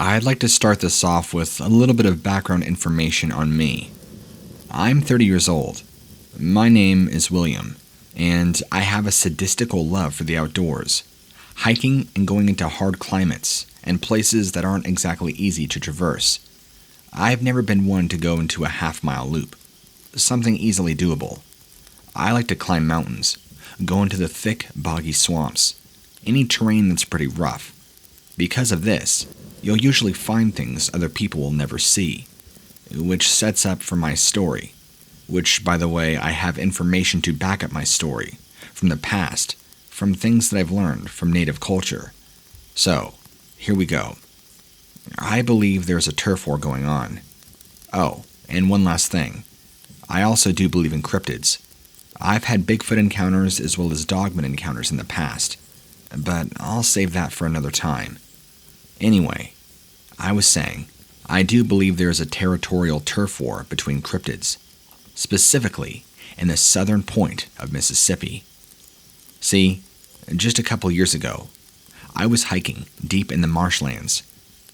I'd like to start this off with a little bit of background information on me. I'm 30 years old. My name is William, and I have a sadistical love for the outdoors, hiking and going into hard climates and places that aren't exactly easy to traverse. I've never been one to go into a half-mile loop, something easily doable. I like to climb mountains, go into the thick, boggy swamps, any terrain that's pretty rough. Because of this, you'll usually find things other people will never see, which sets up for my story, which, by the way, I have information to back up my story, from the past, from things that I've learned from native culture. So, here we go. I believe there's a turf war going on. Oh, and one last thing. I also do believe in cryptids. I've had Bigfoot encounters as well as DOGMAN encounters in the past, but I'll save that for another time. Anyway, I was saying, I do believe there is a territorial turf war between cryptids, specifically in the southern point of Mississippi. See, just a couple years ago, I was hiking deep in the marshlands,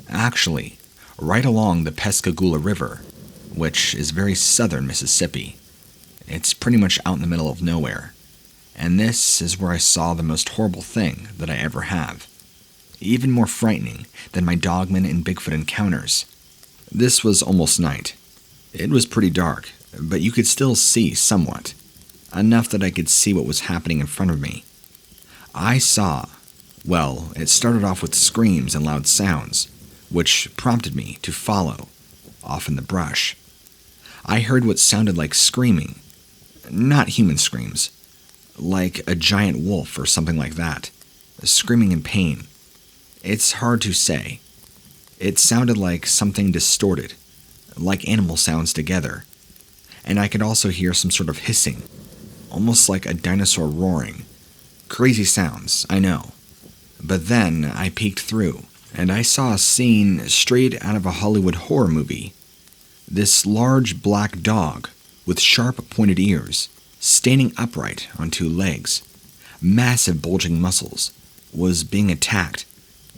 actually, right along the Pascagoula River, which is very southern Mississippi. It's pretty much out in the middle of nowhere, and this is where I saw the most horrible thing that I ever have. Even more frightening than my DOGMAN and Bigfoot encounters. This was almost night. It was pretty dark, but you could still see somewhat, enough that I could see what was happening in front of me. I saw, well, it started off with screams and loud sounds, which prompted me to follow, off in the brush. I heard what sounded like screaming, not human screams, like a giant wolf or something like that, screaming in pain. It's hard to say. It sounded like something distorted, like animal sounds together, and I could also hear some sort of hissing, almost like a dinosaur roaring. Crazy sounds, I know. But then I peeked through, and I saw a scene straight out of a Hollywood horror movie. This large black dog, with sharp pointed ears, standing upright on two legs, massive bulging muscles, was being attacked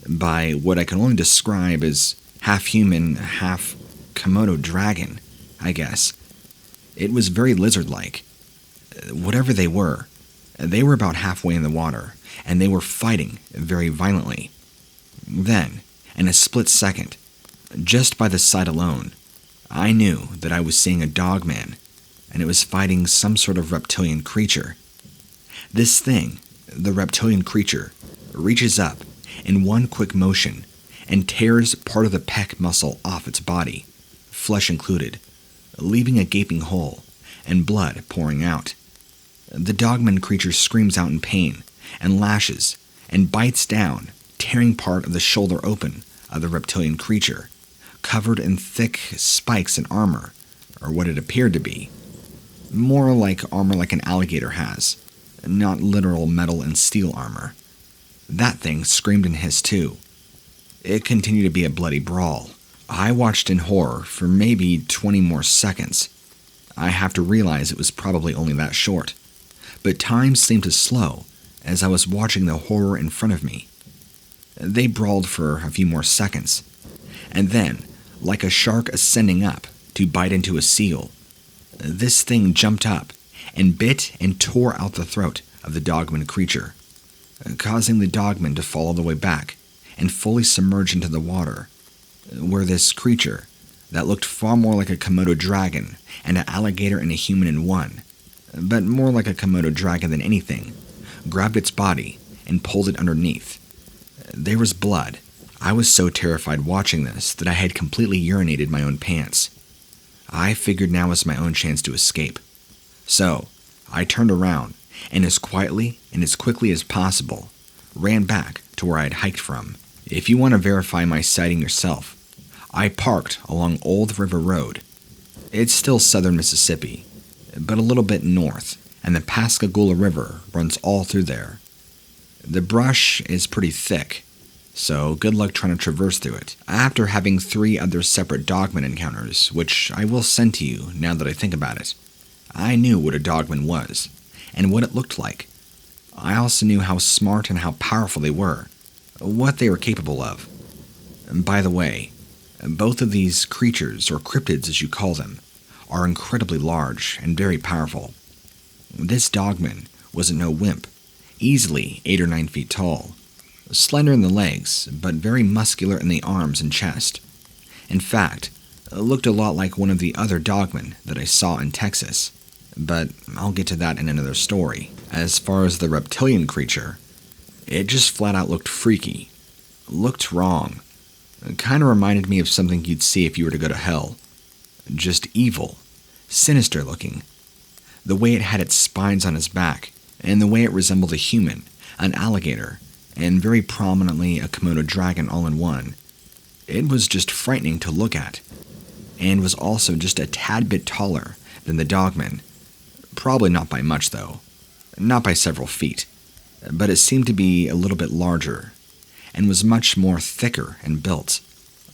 by what I can only describe as half-human, half-Komodo dragon, I guess. It was very lizard-like. Whatever they were about halfway in the water, and they were fighting very violently. Then, in a split second, just by the sight alone, I knew that I was seeing a DOGMAN, and it was fighting some sort of reptilian creature. This thing, the reptilian creature, reaches up in one quick motion and tears part of the pec muscle off its body, flesh included, leaving a gaping hole and blood pouring out. The DOGMAN creature screams out in pain and lashes and bites down, tearing part of the shoulder open of the reptilian creature, covered in thick spikes and armor, or what it appeared to be. More like armor like an alligator has, not literal metal and steel armor. That thing screamed and hissed too. It continued to be a bloody brawl. I watched in horror for maybe 20 more seconds. I have to realize it was probably only that short. But time seemed to slow as I was watching the horror in front of me. They brawled for a few more seconds, and then, like a shark ascending up to bite into a seal, this thing jumped up and bit and tore out the throat of the DOGMAN creature, causing the DOGMAN to fall all the way back and fully submerge into the water, where this creature, that looked far more like a Komodo dragon and an alligator and a human in one, but more like a Komodo dragon than anything, grabbed its body and pulled it underneath. There was blood. I was so terrified watching this that I had completely urinated my own pants. I figured now was my own chance to escape. So, I turned around and as quietly and as quickly as possible, ran back to where I had hiked from. If you want to verify my sighting yourself, I parked along Old River Road. It's still southern Mississippi, but a little bit north, and the Pascagoula River runs all through there. The brush is pretty thick, so good luck trying to traverse through it. After having 3 other separate DOGMAN encounters, which I will send to you now that I think about it, I knew what a DOGMAN was, and what it looked like. I also knew how smart and how powerful they were, what they were capable of. By the way, both of these creatures, or cryptids as you call them, are incredibly large and very powerful. This dogman wasn't no wimp, easily 8 or 9 feet tall, slender in the legs, but very muscular in the arms and chest. In fact, looked a lot like one of the other dogmen that I saw in Texas, but I'll get to that in another story. As far as the reptilian creature, it just flat out looked freaky, looked wrong. It kind of reminded me of something you'd see if you were to go to hell. Just evil, sinister looking. The way it had its spines on its back, and the way it resembled a human, an alligator, and very prominently a Komodo dragon all in one. It was just frightening to look at, and was also just a tad bit taller than the dogman. Probably not by much though, not by several feet, but it seemed to be a little bit larger, and was much more thicker and built,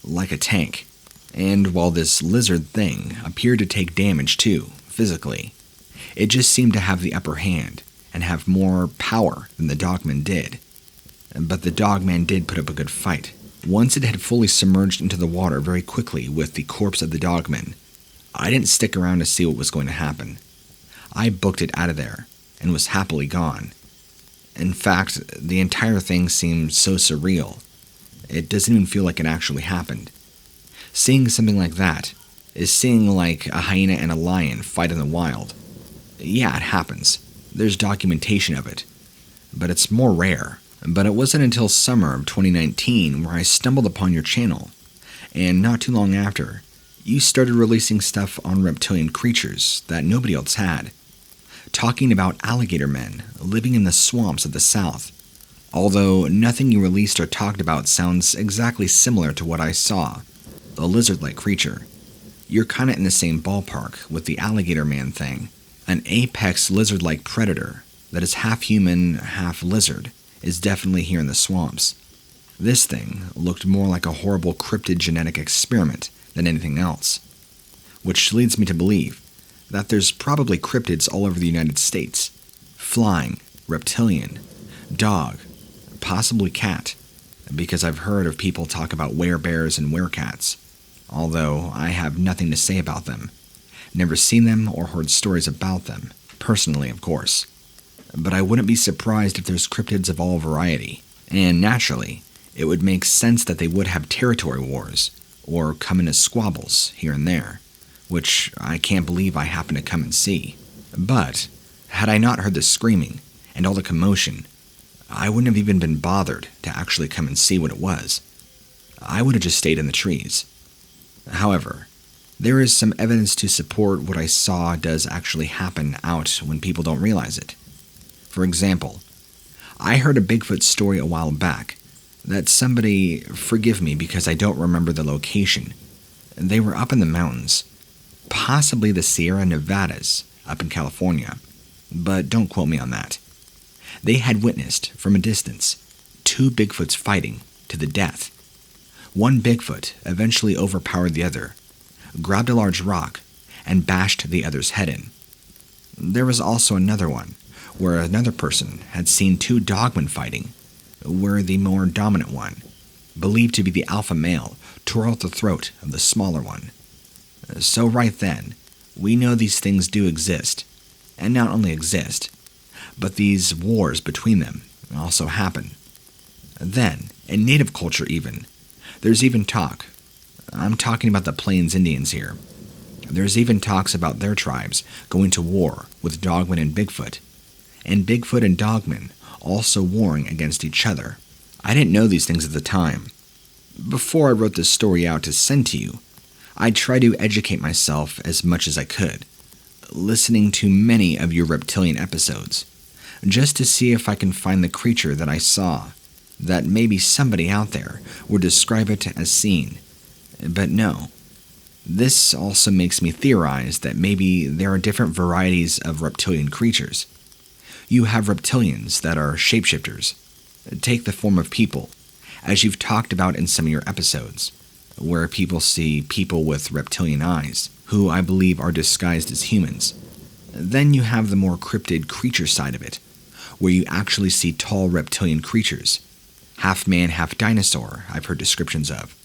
like a tank. And while this lizard thing appeared to take damage too, physically, it just seemed to have the upper hand and have more power than the dogman did. But the dogman did put up a good fight. Once it had fully submerged into the water very quickly with the corpse of the dogman, I didn't stick around to see what was going to happen. I booked it out of there and was happily gone. In fact, the entire thing seemed so surreal. It doesn't even feel like it actually happened. Seeing something like that is seeing like a hyena and a lion fight in the wild. Yeah, it happens. There's documentation of it. But it's more rare. But it wasn't until summer of 2019 where I stumbled upon your channel, and not too long after, you started releasing stuff on reptilian creatures that nobody else had, talking about alligator men living in the swamps of the South. Although nothing you released or talked about sounds exactly similar to what I saw, the lizard-like creature. You're kinda in the same ballpark with the alligator man thing. An apex lizard-like predator that is half human, half lizard, is definitely here in the swamps. This thing looked more like a horrible cryptid genetic experiment than anything else, which leads me to believe that there's probably cryptids all over the United States. Flying, reptilian, dog, possibly cat, because I've heard of people talk about werebears and werecats, although I have nothing to say about them. Never seen them or heard stories about them, personally of course. But I wouldn't be surprised if there's cryptids of all variety, and naturally, it would make sense that they would have territory wars, or come in as squabbles here and there, which I can't believe I happened to come and see. But, had I not heard the screaming and all the commotion, I wouldn't have even been bothered to actually come and see what it was. I would have just stayed in the trees. However, there is some evidence to support what I saw does actually happen out when people don't realize it. For example, I heard a Bigfoot story a while back that somebody, forgive me because I don't remember the location, they were up in the mountains, possibly the Sierra Nevadas up in California, but don't quote me on that. They had witnessed, from a distance, 2 Bigfoots fighting to the death. One Bigfoot eventually overpowered the other, grabbed a large rock, and bashed the other's head in. There was also another one, where another person had seen 2 dogmen fighting, where the more dominant one, believed to be the alpha male, tore out the throat of the smaller one. So right then, we know these things do exist, and not only exist, but these wars between them also happen. Then, in native culture even, there's even talk. I'm talking about the Plains Indians here. There's even talks about their tribes going to war with dogmen and Bigfoot and dogmen also warring against each other. I didn't know these things at the time. Before I wrote this story out to send to you, I tried to educate myself as much as I could, listening to many of your reptilian episodes, just to see if I can find the creature that I saw, that maybe somebody out there would describe it as seen. But no. This also makes me theorize that maybe there are different varieties of reptilian creatures. You have reptilians that are shapeshifters, take the form of people, as you've talked about in some of your episodes, where people see people with reptilian eyes, who I believe are disguised as humans. Then you have the more cryptid creature side of it, where you actually see tall reptilian creatures, half man, half dinosaur, I've heard descriptions of.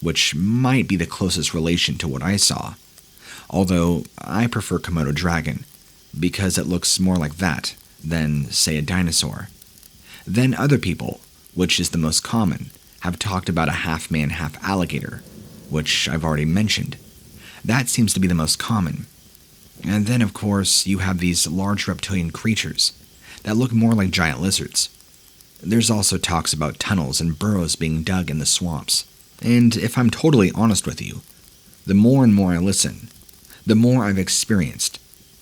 which might be the closest relation to what I saw, although I prefer Komodo dragon because it looks more like that than, say, a dinosaur. Then other people, which is the most common, have talked about a half-man, half-alligator, which I've already mentioned. That seems to be the most common. And then, of course, you have these large reptilian creatures that look more like giant lizards. There's also talks about tunnels and burrows being dug in the swamps. And if I'm totally honest with you, the more and more I listen, the more I've experienced,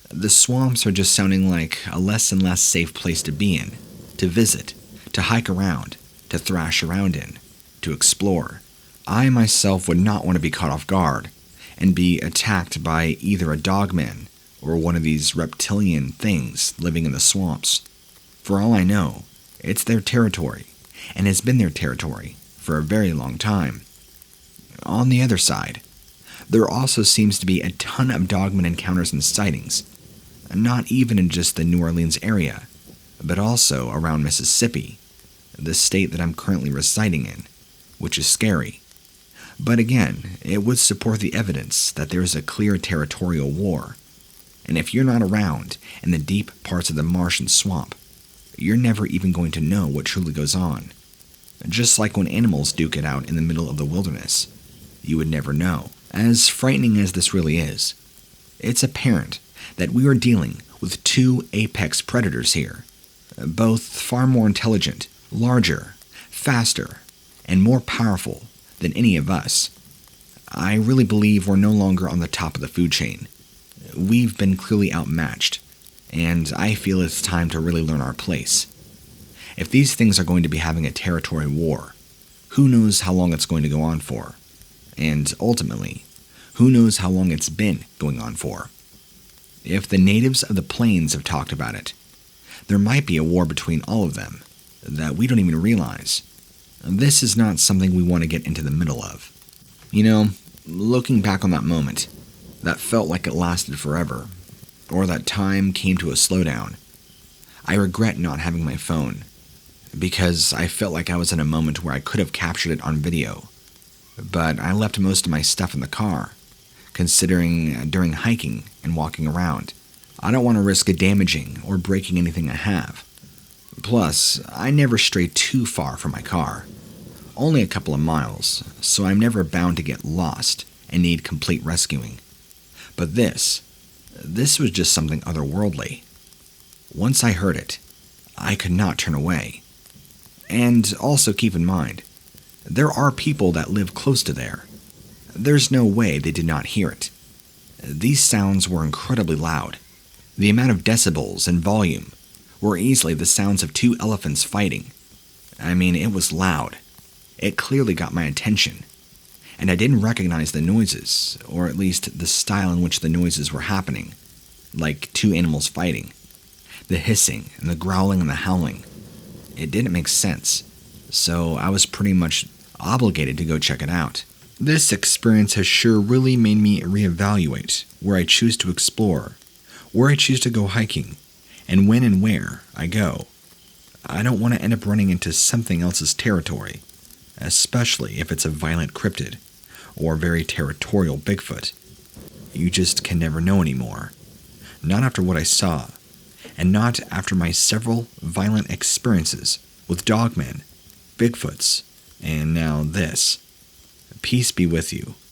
the swamps are just sounding like a less and less safe place to be in, to visit, to hike around, to thrash around in, to explore. I myself would not want to be caught off guard and be attacked by either a dogman or one of these reptilian things living in the swamps. For all I know, it's their territory, and has been their territory for a very long time. On the other side, there also seems to be a ton of dogman encounters and sightings, not even in just the New Orleans area, but also around Mississippi, the state that I'm currently residing in, which is scary. But again, it would support the evidence that there is a clear territorial war, and if you're not around in the deep parts of the marsh and swamp, you're never even going to know what truly goes on. Just like when animals duke it out in the middle of the wilderness, you would never know. As frightening as this really is, it's apparent that we are dealing with two apex predators here, both far more intelligent, larger, faster, and more powerful than any of us. I really believe we're no longer on the top of the food chain. We've been clearly outmatched, and I feel it's time to really learn our place. If these things are going to be having a territory war, who knows how long it's going to go on for? And ultimately, who knows how long it's been going on for? If the natives of the plains have talked about it, there might be a war between all of them that we don't even realize. This is not something we want to get into the middle of. You know, looking back on that moment, that felt like it lasted forever, or that time came to a slowdown. I regret not having my phone, because I felt like I was in a moment where I could have captured it on video. But I left most of my stuff in the car, considering during hiking and walking around, I don't want to risk damaging or breaking anything I have. Plus, I never stray too far from my car, only a couple of miles, so I'm never bound to get lost and need complete rescuing. But this was just something otherworldly. Once I heard it, I could not turn away. And also keep in mind, there are people that live close to there. There's no way they did not hear it. These sounds were incredibly loud. The amount of decibels and volume were easily the sounds of two elephants fighting. I mean, it was loud. It clearly got my attention. And I didn't recognize the noises, or at least the style in which the noises were happening, like two animals fighting. The hissing and the growling and the howling. It didn't make sense, so I was pretty much obligated to go check it out. This experience has sure really made me reevaluate where I choose to explore, where I choose to go hiking, and when and where I go. I don't want to end up running into something else's territory, especially if it's a violent cryptid or very territorial Bigfoot. You just can never know anymore. Not after what I saw, and not after my several violent experiences with dogmen, Bigfoots, and now this. Peace be with you.